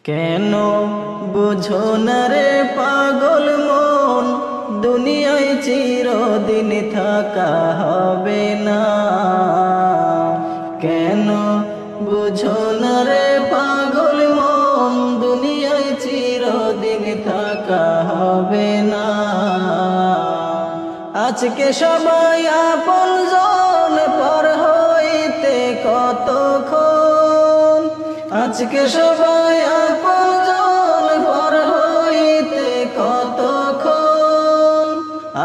কেন বুঝো না রে পাগল মন, দুনিয়ায় চিরদিন থাকা হবে না। কেন বুঝো না রে পাগল মন, দুনিয়ায় চিরদিন থাকা হবে না। আজকে সবাই আপনজন, পর হইতে কতক্ষণ। আজকে সবাই আপনজন, পর হইতে কতক্ষণ।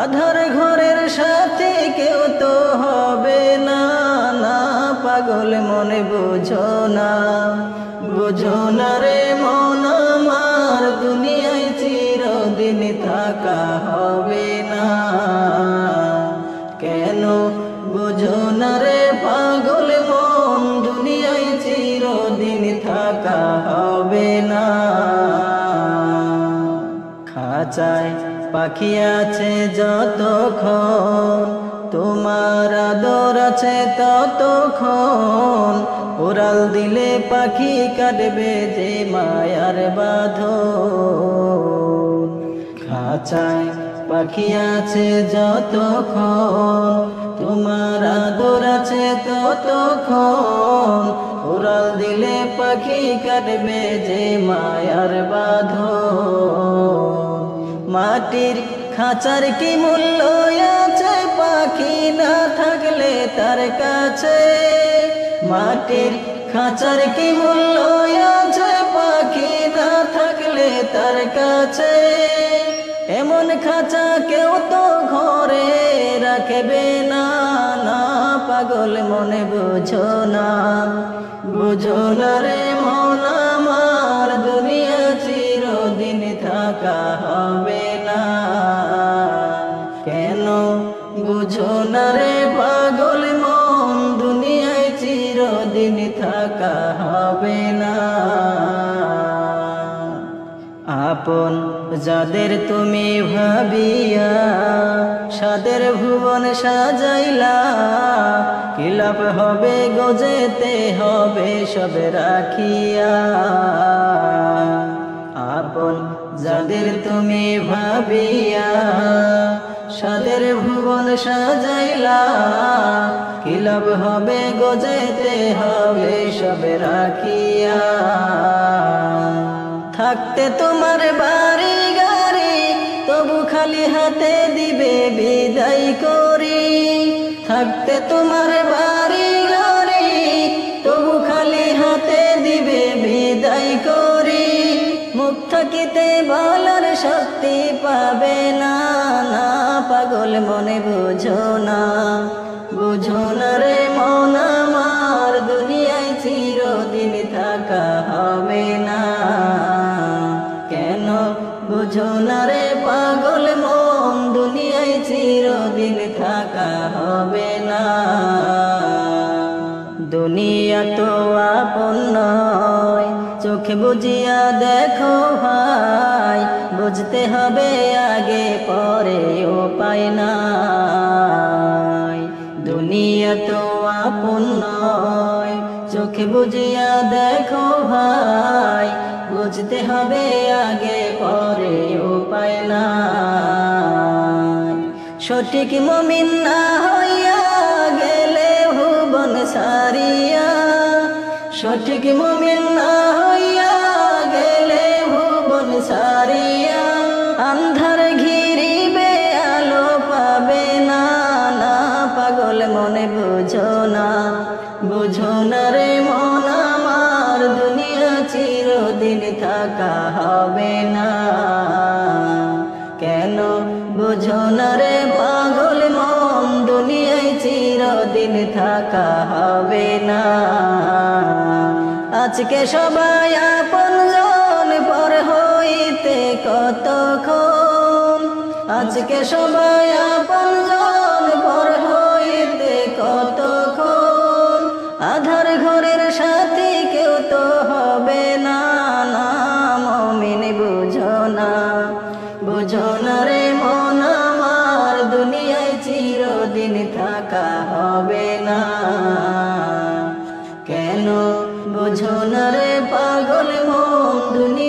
আধার ঘরের সাথে কেউ তো হবে না, না পাগল মনে বুঝো না। বুঝো না রে মন আমার, দুনিয়ায় চিরদিন থাকা হবে না। কেন বুঝো না রে পাগল মন, দুনিয়ায় চিরদিন থাকা হবে না। খাঁচায় পাখি আছে যতক্ষণ, তোমার আদর আছে ততক্ষণ। উড়াল দিলে পাখি কাটবে যে মায়ার বাঁধন। খাঁচায় পাখি আছে যতক্ষণ, তোমার আদর আছে ততক্ষণ। উড়াল দিলে পাখি কাটবে যে মায়ার বাঁধন। মাটির খাঁচার কি মূল্য আছে পাখি না থাকলে তার কাছে। মাটির খাঁচার কি মূল্য আছে পাখি না থাকলে তার কাছে। এমন খাঁচা কেউ তো ঘরে রাখবে না, না পাগল মনে বুঝো না। বুঝো না রে মন আমার, দুনিয়া চিরদিন থাকা হবে না। কেন বুঝো না রে পাগল মন, দুনিয়ায় চিরদিন থাকা হবে না। আপন যাদের তুমি ভাবিয়া, সাদের ভুবন সাজাইলা। কি লাভ হবে গজেতে হবে সব রাখিয়া। আপন যাদের তুমি ভাবিয়া, সাদের ভুবন সাজাইলা। কি লাভ হবে গজেতে হবে সব রাখিয়া। থাকতে তোমার বাড়ি গাড়ি, তবু খালি হাতে দিবে বিদায় করি। থাকতে তোমার বাড়ি গাড়ি, তবু খালি হাতে দিবে বিদায় করি। মুখ থাকিতে বলার শক্তি পাবে না, না পাগল মনে বুঝো না। বুঝো না রে মন আমার, দুনিয়ায় চিরদিন থাকা হবে না। কেন বুঝো না রে পাগল মন, দুনিয়ায় চিরদিন থাকা হবে না। দুনিয়া তো আপন নয়, চোখে বুঝিয়া দেখো ভাই। বুঝতে হবে আগে পরে উপায় নাই। দুনিয়া তো আপন নয়, চোখে বুঝিয়া দেখো ভাই। বুঝতে হবে আগে পরে উপায় নাই। সঠিক মুমিন না হইয়া গেলে ভুবন সারিয়া। সঠিক মুমিন না হইয়া গেলে ভুবন সারিয়া। আন্ধার ঘিরিবে আলো পাবে না, না পাগল মনে বুঝো না। বুঝো না রে মন আমার, দুনিয়া চিরদিন থাকা হবে না। কেন বুঝো না রে পাগল মন, দুনিয়ায় চিরদিন থাকা হবে না। আজকে সবাই আপনজন, পর হইতে কতক্ষণ। আজকে সবাই আপনজন, পর হইতে কতক্ষণ। আধার ঘরের সাথে কেউ তো হবে না, না মুমিন বুঝো না। বুঝো না রে মন আমার, দুনিয়ায় চিরদিন থাকা হবে না। কেন বুঝো না রে পাগল মন, দুনিয়া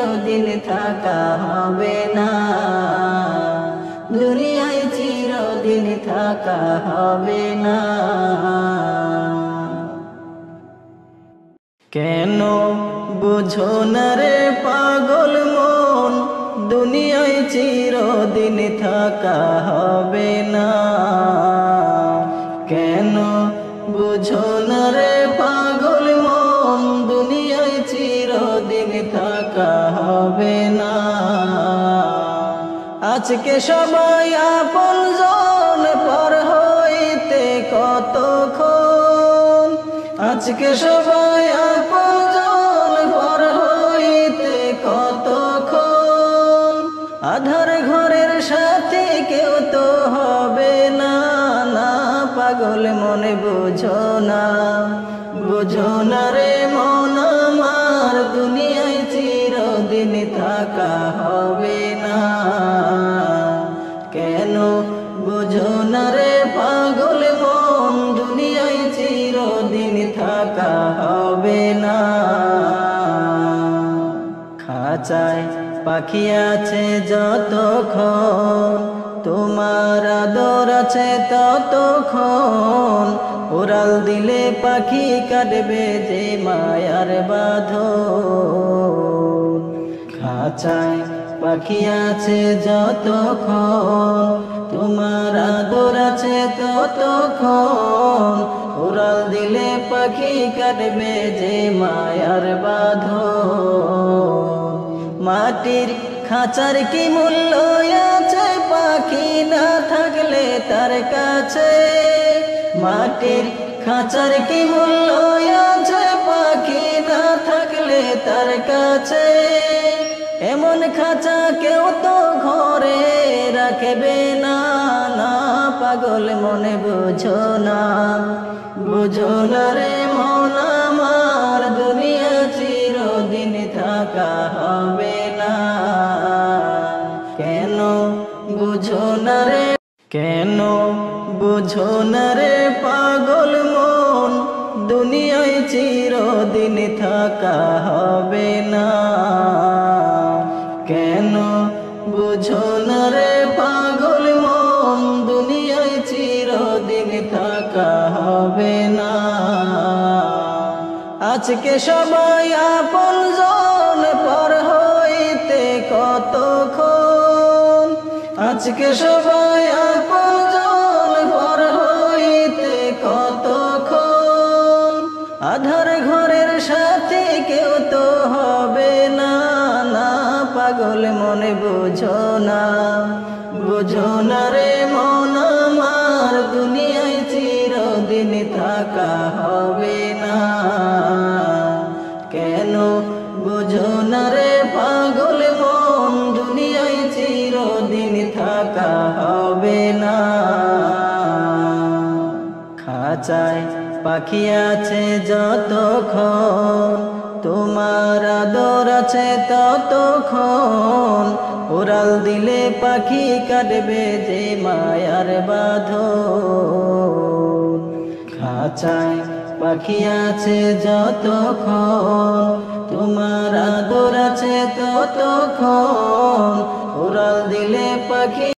চিরদিন থাকা হবে না, দুনিয়ায় চিরদিন থাকা হবে না। কেন বুঝো না রে পাগল মন, দুনিয়ায় চিরদিন থাকা হবে না। কেন বুঝো না রে পাগল মন, দুনিয়ায় চিরদিন থাকা হবে না। আজকে সবাই আপনজন, পর হইতে কতক্ষণ। আজকে সবাই আপনজন, পর হইতে কতক্ষণ। আধার ঘরের সাথে কেউ তো হবে না, না পাগল মনে বুঝো না, বুঝো না রে মন আমার, দুনিয়ায় চিরদিন থাকা হবে না। কেন বুঝো না রে পাগল মন, দুনিয়ায় চিরদিন থাকা হবে না। খাঁচায় পাখি আছে যতক্ষণ, তোমার আদর আছে ততক্ষণ। উড়াল দিলে পাখি কাটবে যে মায়ার বাঁধন। খাঁচায় পাখি আছে যতক্ষণ, তোমার আদর আছে ততক্ষণ। উড়াল দিলে পাখি কাটবে যে মায়ার বাঁধন। মাটির খাঁচার কি মূল্য আছে পাখি না থাকলে তার কাছে। মাটির খাঁচার কি মূল্য আছে পাখি না থাকলে তার কাছে। এমন খাঁচা কেউ তো ঘরে রাখবে না, না পাগল মনে বুঝো না, বুঝো না রে মন আমার, দুনিয়া চিরদিন থাকা হবে না। কেন বুঝো না রে, কেন বুঝো না রে পাগল মন, দুনিয়ায় চিরদিন থাকা হবে না। কেন বুঝো না রে পাগল মন, দুনিয়ায় চিরদিন থাকা হবে না। আজকে সবাই আপনজন, পর হইতে কতক্ষণ। আজকে সবাই আপনজন, পর হইতে কতক্ষণ। আধার ঘরের সাথে কেউ তো হবে না, না পাগল মনে বুঝো না, বুঝো না রে মন আমার, দুনিয়ায় চিরদিন থাকা হবে না। কেন বুঝো না রে পাগল মন, দুনিয়ায় চিরদিন থাকা হবে না। খাঁচায় পাখি আছে যতক্ষণ, তোমার আদর আছে ততক্ষণ। উড়াল দিলে পাখি কাটবে যে মায়ার বাঁধন। খাঁচায় পাখি আছে যতক্ষণ, তোমার আদর আছে ততক্ষণ। উড়াল দিলে পাখি